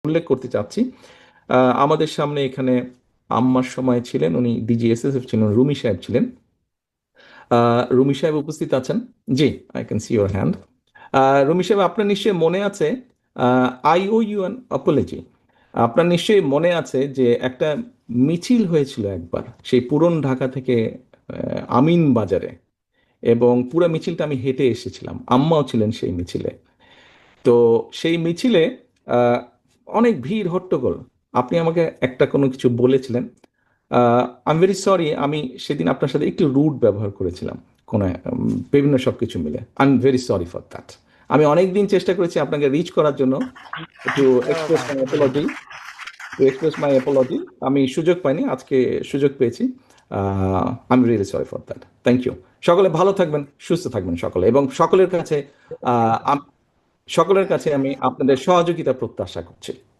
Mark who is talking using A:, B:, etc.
A: উল্লেখ করতে চাচ্ছি। আমাদের সামনে এখানে আম্মার সময় ছিলেন, উনি ডিজিএসএসএফ ছিলেন, রুমি সাহেব ছিলেন। রুমি সাহেব উপস্থিত আছেন? জি, I can see your hand. Rumi সাহেব, আপনার নিশ্চয়ই মনে আছে, I owe you an apology. আপনার নিশ্চয়ই মনে আছে যে একটা মিছিল হয়েছিল একবার সেই পুরন ঢাকা থেকে আমিন বাজারে, এবং পুরো মিছিলটা আমি হেঁটে এসেছিলাম, আম্মাও ছিলেন সেই মিছিলে। তো সেই মিছিলে আহ, অনেক ভিড় হট্টগোল। আপনি আমাকে একটা কোনো কিছু বলেছিলেন। আই এম ভেরি সরি, আমি সেদিন আপনার সাথে একটু রুড ব্যবহার করেছিলাম কোনো বিভিন্ন সব কিছু মিলে। I am very sorry for that. আমি অনেক দিন চেষ্টা করেছি আপনাকে রিচ করার জন্য, একটু express my apology, to express my apology. আমি সুযোগ পাইনি, আজকে সুযোগ পেয়েছি। I am really sorry for that. Thank you. সকলে ভালো থাকবেন, সুস্থ থাকবেন সকলে, এবং সকলের কাছে আমি আপনাদের সহযোগিতা প্রত্যাশা করছি।